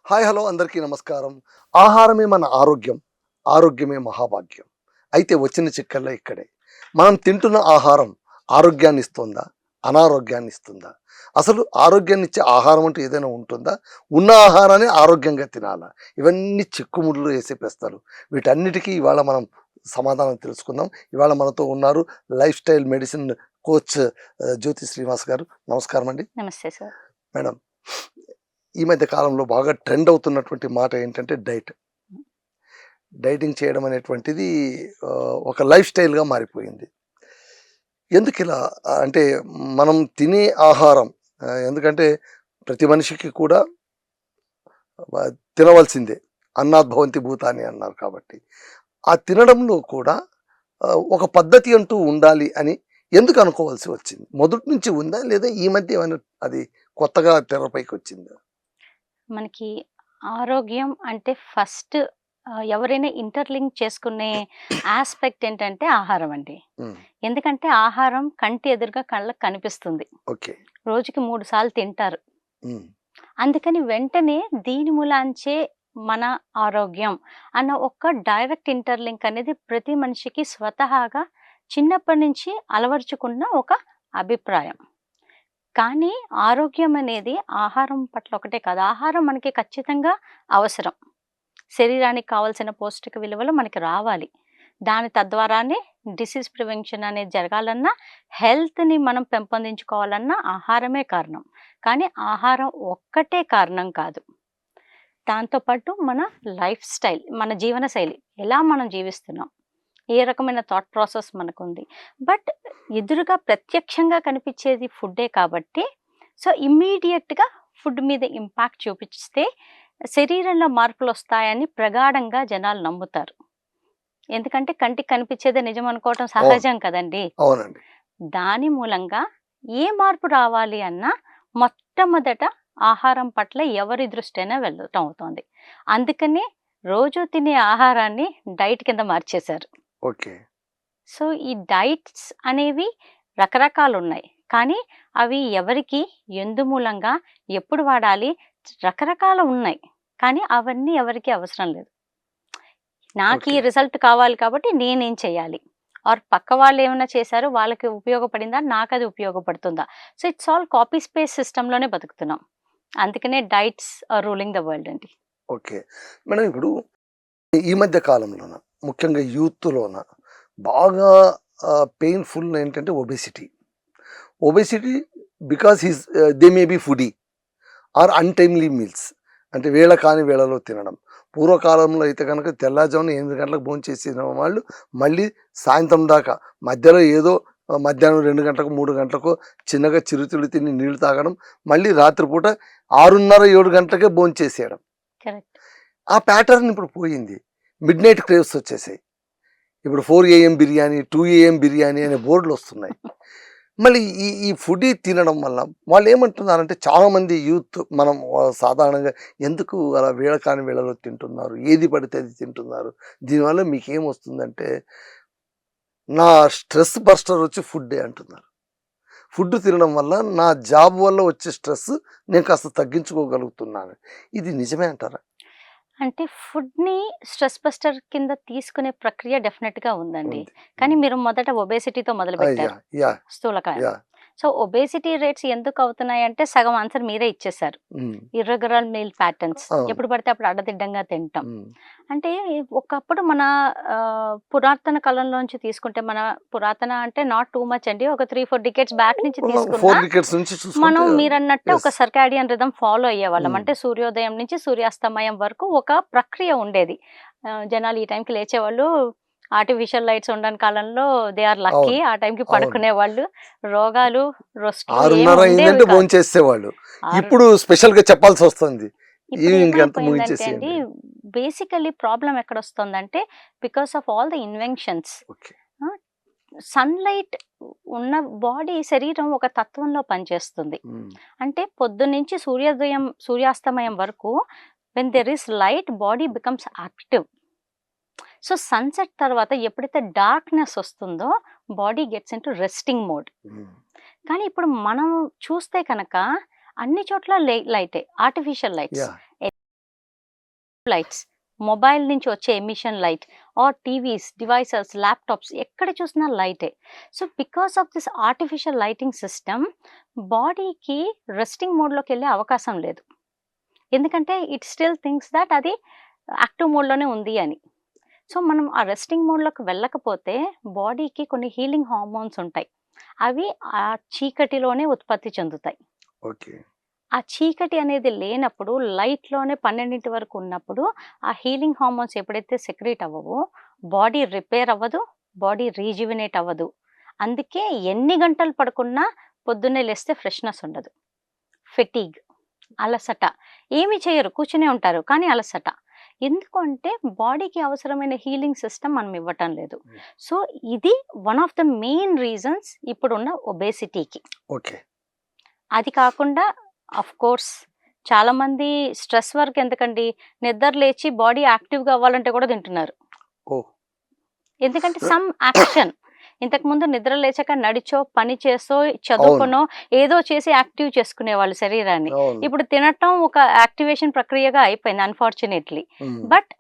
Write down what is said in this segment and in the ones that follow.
Hi hello అందరికీ నమస్కారం. ఆహారమే మన ఆరోగ్యం, ఆరోగ్యమే మహాభాగ్యం. అయితే వచ్చిన చిక్కల్లో ఇక్కడే. మనం తింటున్న ఆహారం ఆరోగ్యాన్ని ఇస్తుందా? అనారోగ్యాన్ని ఇస్తుందా? అసలు ఆరోగ్యాన్ని ఇచ్చే ఆహారం అంటూ ఏదైనా ఉంటుందా? ఉన్న ఆహారాన్ని ఆరోగ్యంగా తినాలా? ఇవన్నీ చిక్కుముడులు వేసే ప్రశ్నలు. వీటన్నిటికీ ఇవాళ మనం సమాధానం తెలుసుకుందాం. ఇవాళ మనతో ఉన్నారు లైఫ్ స్టైల్ మెడిసిన్ కోచ్ జ్యోతి శ్రీనివాస్ గారు. నమస్కారం అండి. నమస్తే సార్. మేడం, ఈ మధ్య కాలంలో బాగా ట్రెండ్ అవుతున్నటువంటి మాట ఏంటంటే డైట్. డైటింగ్ చేయడం అనేటువంటిది ఒక లైఫ్ స్టైల్‌గా మారిపోయింది. ఎందుకిలా? అంటే మనం తినే ఆహారం ఎందుకంటే ప్రతి మనిషికి కూడా తినవలసిందే. అన్నాత్ భవంతి భూతాని అన్నారు కాబట్టి. ఆ తినడంలో కూడా ఒక పద్ధతి అంటూ ఉండాలి అని ఎందుకు అనుకోవాల్సి వచ్చింది? మొదటి నుంచి ఉందా? లేదా ఈ మధ్య ఏమైనా అది కొత్తగా తెరపైకొచ్చిందా? మనకి ఆరోగ్యం అంటే ఫస్ట్ ఎవరైనా ఇంటర్‌లింక్ చేసుకునే యాస్పెక్ట్ ఏంటంటే ఆహారం అండి. హ్మ్. ఎందుకంటే ఆహారం కంటి ఎదురుగా కళ్ళకి కనిపిస్తుంది. ఓకే. రోజుకి 3 సార్లు తింటారు. హ్మ్. అందుకని వెంటనే దీని మూలాంచే మన ఆరోగ్యం అన్న ఒక డైరెక్ట్ ఇంటర్‌లింక్ అనేది ప్రతి మనిషికి స్వతహాగా చిన్నప్పటి నుంచి అలవరుచుకున్న ఒక అభిప్రాయం. కానీ ఆరోగ్యం అనేది ఆహారం పట్ల ఒకటే కాదు. ఆహారం మనకి ఖచ్చితంగా అవసరం. శరీరానికి కావాల్సిన పౌష్టిక విలువలు మనకి రావాలి. దాని తద్వారానే డిసీజ్ ప్రివెన్షన్ అనేది జరగాలన్నా, హెల్త్‌ని మనం పెంపొందించుకోవాలన్నా ఆహారమే కారణం. కానీ ఆహారం ఒక్కటే కారణం కాదు. దాంతో పాటు మన లైఫ్ స్టైల్, మన జీవనశైలి ఎలా మనం జీవిస్తున్నాం, ఏ రకమైన థాట్ ప్రాసెస్ మనకుంది. బట్ ఎదురుగా ప్రత్యక్షంగా కనిపించేది ఫుడ్డే కాబట్టి, సో ఇమ్మీడియేట్‌గా ఫుడ్ మీద ఇంపాక్ట్ చూపిస్తే శరీరంలో మార్పులొస్తాయని ప్రగాఢంగా జనాలు నమ్ముతారు. ఎందుకంటే కంటికి కనిపించేదే నిజం అనుకోవటం అవును. సహజం కదండీ! అవునండి. దాని మూలంగా ఏ మార్పు రావాలి అన్నా మొట్టమొదట ఆహారం పట్ల ఎవరి దృష్టైనా వెళ్ళటం అవుతోంది. అందుకనే రోజు తినే ఆహారాన్ని డైట్ కింద మార్చేశారు. ఓకే. సో, ఈ డైట్స్ అనేవి రకరకాలున్నాయి. కానీ అవి ఎవరికి, ఎందుమూలంగా, ఎప్పుడు వాడాలి రకరకాలు ఉన్నాయి. కానీ అవన్నీ ఎవరికీ అవసరం లేదు. నాకీ ఓకే. రిజల్ట్ కావాలి కాబట్టి నేనేం చేయాలి? ఆర్ పక్క వాళ్ళేమన్నా చేశారు వాళ్ళకి ఉపయోగపడిందా? నాకది ఉపయోగపడుతుందా? సో, ఇట్స్ ఆల్ కాపీ పేస్ట్ సిస్టమ్‌లోనే బతుకుతున్నాం. అందుకనే diets are ruling the world అండి. ఓకే. మేడం, ఇప్పుడు ఈ మధ్య కాలంలోన ముఖ్యంగా యూత్‌లోన బాగా పెయిన్‌ఫుల్ ఏంటంటే obesity. Obesity because they may be foodie or untimely meals. అంటే వేళ కాని వేళలో తినడం. పూర్వకాలంలో అయితే గనక తెల్లారుజామున 8 గంటలకు భోంచేసిన వాళ్ళు మళ్ళీ సాయంత్రం దాకా మధ్యలో ఏదో మధ్యాహ్నం 2 గంటలకు, 3 గంటలకో చిన్నగా చిరుతిళ్ళు తిని నీళ్లు తాగడం. మళ్ళీ రాత్రిపూట 6:30, 7 గంటలకే భోంచేసేయడం. కరెక్ట్. ఆ ప్యాటర్న్ ఇప్పుడు పోయింది. మిడ్‌నైట్ క్రేవ్స్ వచ్చేసాయి. ఇప్పుడు 4 ఏఎం బిర్యానీ, 2 ఏఎం బిర్యానీ అనే బోర్డులొస్తున్నాయి. మళ్ళీ ఈ ఈ ఫుడీ తినడం వల్ల వాళ్ళేమంటున్నారంటే చాలామంది యూత్ మనం సాధారణంగా ఎందుకు అలా వేళ కాని వేళలో తింటున్నారు? ఏది పడితే అది తింటున్నారు. దీనివల్ల మీకేమొస్తుందంటే, నా స్ట్రెస్ బస్టర్ వచ్చి ఫుడ్డే అంటున్నారు. ఫుడ్ తినడం వల్ల నా జాబ్ వల్ల వచ్చే స్ట్రెస్ నేను కాస్త తగ్గించుకోగలుగుతున్నాను. ఇది నిజమే అంటారా? అంటే ఫుడ్‌ని స్ట్రెస్ బస్టర్ కింద తీసుకునే ప్రక్రియ డెఫినెట్‌గా ఉందండి. ఉంది. కానీ మీరు మొదట ఒబేసిటీతో మొదలుపెట్టారు. యాహ్! యాహ్! స్థూలకాయం. యాహ్! సో, ఒబేసిటీ రేట్స్ ఎందుకు అవుతున్నాయంటే సగం ఆన్సర్ మీరే ఇచ్చేశారు. హ్మ్. Irregular meal patterns. అవును. ఎప్పుడు పడితే అప్పుడు అడ్డదిడ్డంగా తినటం. హ్మ్. అంటే ఒకప్పుడు మన పురాతన కాలంలోంచి తీసుకుంటే మన పురాతన అంటే నాట్ టూ మచ్ అండి. ఒక 3, 4 డికేడ్స్ బ్యాక్ నుంచి 4 తీసుకున్నా డికేడ్స్ నుంచి మనం చూసుకుంటే మీరన్నట్టే ఒక యెస్. సర్కాడియన్ రిథమ్ ఫాలో అయ్యేవాళ్ళం. హ్మ్. అంటే సూర్యోదయం నుంచి సూర్యాస్తమయం వరకు ఒక ప్రక్రియ ఉండేది. జనాలు ఈ టైంకి లేచేవాళ్ళు. ఆర్టిఫిషియల్ లైట్స్ ఉండని కాలంలో దే ఆర్ లక్కీ. అవును. ఆ టైంకి అవును. పడుకునేవాళ్ళు. రోగాలు, రొస్టులు ఏమి 6:30 ఉండేవి అయిందంటే కాదు. భోంచేసేవాళ్ళు. ఆరు ఇప్పుడు స్పెషల్‌గా చెప్పాల్సొస్తుంది. ఇప్పుడు ఈవినింగ్ అంతా ఏమైపోయిందంటే అండి, ముగించేసేయండి. బేసికల్లీ ప్రాబ్లమ్ ఎక్కడొస్తుందంటే because of all the inventions. Okay. ఆ! సన్‌లైట్ ఉన్న బాడీ శరీరం ఒక తత్వంలో పనిచేస్తుంది. హ్మ్. అంటే పొద్దున్నుంచి సూర్యోదయం, సూర్యాస్తమయం వరకు when there is light body becomes active. So, sunset తర్వాత ఎప్పుడైతే డార్క్‌నెస్ ఒస్తుందో body gets into resting mode. Hmm. కానీ ఇప్పుడు మనం చూస్తే కనక అన్ని చోట్ల లైటే. Artificial lights. Yeah! Lights, mobile నుంచి వచ్చే emission light or TVs, devices, laptops ఎక్కడ చూసినా లైటే. So because of this artificial lighting system బాడీకి రెస్టింగ్ మోడ్లోకి వెళ్ళే అవకాశం లేదు. ఎందుకంటే ఇట్ స్టిల్ థింక్స్ దట్ అది యాక్టివ్ మోడ్లోనే ఉంది అని. సో మనం ఆ రెస్టింగ్ మోడ్లోకి వెళ్ళకపోతే బాడీకి కొన్ని హీలింగ్ హార్మోన్స్ ఉంటాయి. అవి ఆ చీకటిలోనే ఉత్పత్తి చెందుతాయి. ఓకే. ఆ చీకటి అనేది లేనప్పుడు లైట్‌లోనే 12 వరకు ఉన్నప్పుడు ఆ హీలింగ్ హార్మోన్స్ ఎప్పుడైతే సెక్రీట్ అవ్వవో బాడీ రిపేర్ అవ్వదు. బాడీ రీజువినేట్ అవ్వదు. అందుకే ఎన్ని గంటలు పడుకున్నా పొద్దున్నే లేస్తే ఫ్రెష్‌నెస్ ఉండదు. ఫెటీగ్, అలసట. ఏమి చేయరు, కూర్చునే ఉంటారు. కానీ అలసట. ఎందుకు అంటే బాడీకి అవసరమైన హీలింగ్ సిస్టమ్ మనం ఇవ్వటం లేదు. సో ఇది one of the main reasons ఇప్పుడున్న ఒబేసిటీకి. ఓకే. అది కాకుండా ఆఫ్‌కోర్స్ చాలామంది స్ట్రెస్ వర్క్ ఎందుకండి, నిద్ర లేచి బాడీ యాక్టివ్‌గా అవ్వాలంటే కూడా తింటున్నారు. ఓహ్! ఎందుకంటే సమ్ యాక్షన్. ఇంతకుముందు నిద్ర లేచాక నడిచో, పని చేసో, అవును. చదువుకొనో ఏదో చేసి యాక్టివ్ చేసుకునేవాళ్ళు శరీరాన్ని. అవును. ఇప్పుడు తినటం ఒక యాక్టివేషన్ ప్రక్రియగా అయిపోయింది అన్‌ఫార్చునేట్‌లీ. హ్మ్. బట్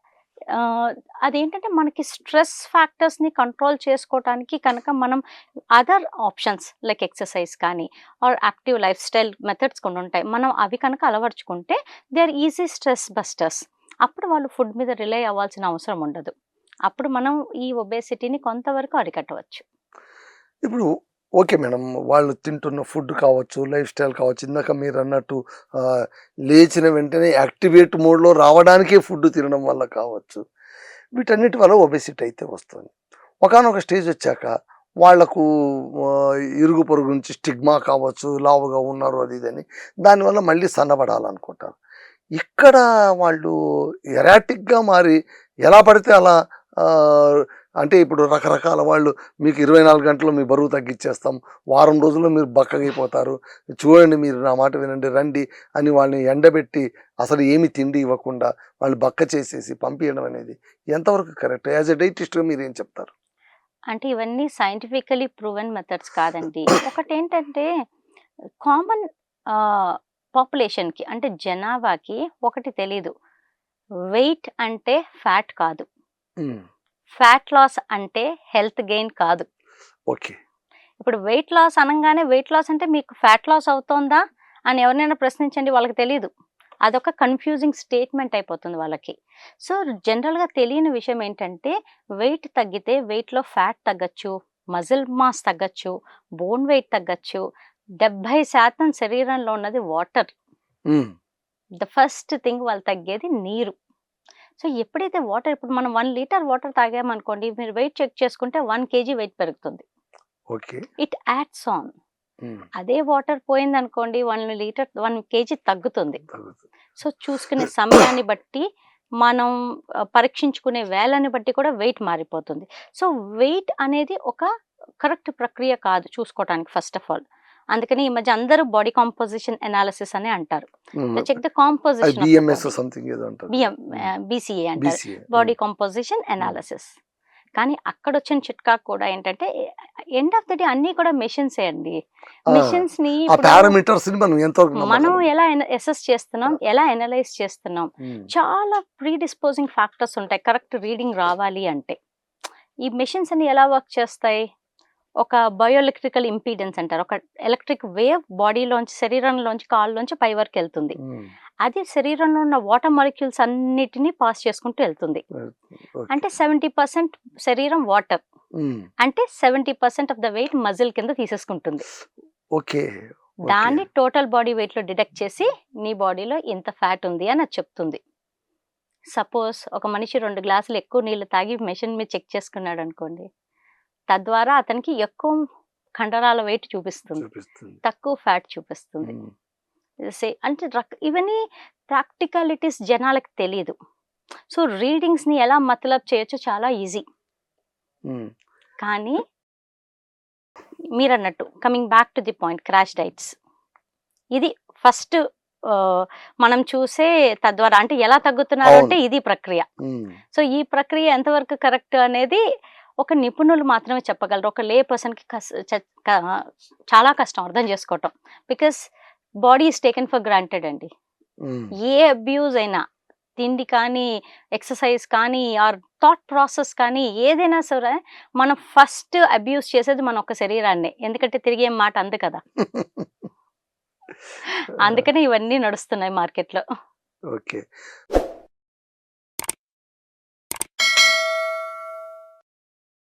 అదేంటంటే మనకి స్ట్రెస్ ఫ్యాక్టర్స్‌ని కంట్రోల్ చేసుకోవటానికి కనుక మనం అదర్ ఆప్షన్స్ లైక్ ఎక్సర్సైజ్ కానీ or active lifestyle methods కొన్ని ఉంటాయి. మనం అవి కనుక అలవర్చుకుంటే they are easy stress busters. అప్పుడు వాళ్ళు ఫుడ్ మీద రిలై అవ్వాల్సిన అవసరం ఉండదు. అప్పుడు మనం ఈ ఒబేసిటీని కొంతవరకు అరికట్టవచ్చు. ఇప్పుడు ఓకే మేడం. వాళ్ళు తింటున్న ఫుడ్ కావచ్చు, లైఫ్ స్టైల్ కావచ్చు, ఇందాక మీరన్నట్టు లేచిన వెంటనే యాక్టివేట్ మోడ్‌లో రావడానికే ఫుడ్ తినడం వల్ల కావచ్చు. వీటన్నిటి వల్ల ఒబేసిటీ అయితే వస్తుంది. ఒకానొక స్టేజొచ్చాక వాళ్ళకు ఇరుగు పొరుగు నుంచి స్టిగ్మా కావచ్చు, లావుగా ఉన్నారు అది ఇదని. దానివల్ల మళ్ళీ సన్నబడాలనుకుంటారు. ఇక్కడ వాళ్ళు ఎరాటిక్‌గా మారి ఎలా పడితే అలా అంటే ఇప్పుడు రకరకాల వాళ్ళు మీకు 24 గంటల్లో మీ బరువు తగ్గిచ్చేస్తాం. వారం రోజుల్లో మీరు బక్కగైపోతారు. చూడండి మీరు నా మాట వినండి రండి అని వాళ్ళని ఎండబెట్టి అసలు ఏమి తిండి ఇవ్వకుండా వాళ్ళు బక్క చేసేసి పంపియడం అనేది ఎంతవరకు కరెక్ట్? యాస్ ఎ డైటిస్ట్‌గా మీరేం చెప్తారు? అంటే ఇవన్నీ సైంటిఫికల్లీ ప్రూవెన్ మెథడ్స్ కాదండి. ఒకటేంటంటే కామన్ పాపులేషన్‌కి అంటే జనాభాకి ఒకటి తెలీదు. వెయిట్ అంటే ఫ్యాట్ కాదు. హ్మ్. ఫ్యాట్ లాస్ అంటే హెల్త్ గెయిన్ కాదు. ఓకే. ఇప్పుడు వెయిట్ లాస్ అనంగానే వెయిట్ లాస్ అంటే మీకు ఫ్యాట్ లాస్ అవుతోందా అని ఎవరినైనా ప్రశ్నించండి, వాళ్ళకి తెలీదు. అదొక కన్‌ఫ్యూజింగ్ స్టేట్‌మెంట్ అయిపోతుంది వాళ్ళకి. సో జనరల్‌గా తెలియని విషయం ఏంటంటే వెయిట్ తగ్గితే వెయిట్‌లో ఫ్యాట్ తగ్గొచ్చు, మజిల్ మాస్ తగ్గొచ్చు, బోన్ వెయిట్ తగ్గొచ్చు. 70% శరీరంలో ఉన్నది వాటర్. హ్మ్. ద ఫస్ట్ థింగ్ వాళ్ళు తగ్గేది నీరు. సో ఎప్పుడైతే వాటర్ ఇప్పుడు మనం 1 లీటర్ వాటర్ తాగామనుకోండి, మీరు వెయిట్ చెక్ చేసుకుంటే 1 కేజీ వెయిట్ పెరుగుతుంది. ఓకే. It adds on. హ్మ్. అదే వాటర్ పోయిందనుకోండి 1 కేజీ తగ్గుతుంది. తగ్గుతుంది. సో చూసుకునే సమయాన్ని బట్టి మనం పరీక్షించుకునే వేళని బట్టి కూడా వెయిట్ మారిపోతుంది. సో వెయిట్ అనేది ఒక కరెక్ట్ ప్రక్రియ కాదు చూసుకోవటానికి ఫస్ట్ ఆఫ్ ఆల్. అందుకని ఈ మధ్య అందరూ బాడీ కాంపోజిషన్ అనాలిసిస్ అనే అంటారు. హ్మ్. చెక్ ద అది composition of the BMS body. Something ఏదో అంటారు. బీసీఏ అంటారు. బీసీఏ. Body composition analysis. కానీ అక్కడొచ్చిన చిట్కా కూడా ఏంటంటే ఎండ్ ఆఫ్ ద డే అన్నీ కూడా మెషిన్సే అండి. ఆ! మెషిన్స్‌ని ఆ ఇప్పుడు పారామీటర్స్‌ని మనం ఎంతవరకు మనం నమ్మగలం? ఎలా అసెస్ చేస్తున్నాం, ఎలా అనలైజ్ చేస్తున్నాం. హ్మ్. చాలా ప్రీడిస్పోజింగ్ ఫ్యాక్టర్స్ ఉంటాయి కరెక్ట్ రీడింగ్ రావాలి అంటే. ఈ మెషిన్స్ అన్ని ఎలా వర్క్ చేస్తాయి? ఒక బయోఎలక్ట్రికల్ ఇంపీడెన్స్ అంటారు. ఒక ఎలక్ట్రిక్ వేవ్ బాడీలోంచి శరీరంలోంచి కాళ్ళలోంచి పై వరకు వెళ్తుంది. హ్మ్. అది శరీరంలో ఉన్న వాటర్ మాలిక్యూల్స్ అన్నిటిని పాస్ చేసుకుంటూ వెళ్తుంది. ఓకే. అంటే 70% శరీరం వాటర్. హ్మ్. అంటే 70% ఆఫ్ ద వెయిట్ మజిల్ కింద తీసేసుకుంటుంది. ఓకే. ఓకే. దాన్ని టోటల్ బాడీ వెయిట్‌లో డిడక్ట్ చేసి నీ బాడీలో ఇంత ఫ్యాట్ ఉంది అని అది చెప్తుంది. సపోజ్ ఒక మనిషి 2 గ్లాసులు ఎక్కువ నీళ్లు తాగి మెషిన్ మీద చెక్ చేసుకున్నాడనుకోండి. తద్వారా అతనికి ఎక్కువ కండరాల వెయిట్ చూపిస్తుంది. చూపిస్తుంది. తక్కువ ఫ్యాట్ చూపిస్తుంది. హ్మ్. అంటే ఇవన్నీ ప్రాక్టికాలిటీస్ జనాలకి తెలీదు. సో రీడింగ్స్‌ని ఎలా మతలబ్ చేయొచ్చో చాలా ఈజీ. హ్మ్. కానీ మీరన్నట్టు coming back to the point crash diets. ఇది ఫస్ట్ మనం చూసే తద్వారా అంటే ఎలా తగ్గుతున్నారు అంటే అవును. ఇది ప్రక్రియ. హ్మ్. సో ఈ ప్రక్రియ ఎంతవరకు కరెక్ట్ అనేది ఒక నిపుణులు మాత్రమే చెప్పగలరు. ఒక లే పర్సన్‌కి చాలా కష్టం అర్థం చేసుకోవటం. Because body is taken for granted అండి. హ్మ్. ఏ అబ్యూజ్ అయినా తిండి కానీ, ఎక్సర్సైజ్ కానీ, ఆర్ థాట్ ప్రాసెస్ కానీ ఏదైనా సరే మనం ఫస్ట్ అబ్యూజ్ చేసేది మన ఒక్క శరీరాన్నే. ఎందుకంటే తిరిగే మాట అందు కదా! అందుకనే ఇవన్నీ నడుస్తున్నాయి మార్కెట్‌లో. ఓకే.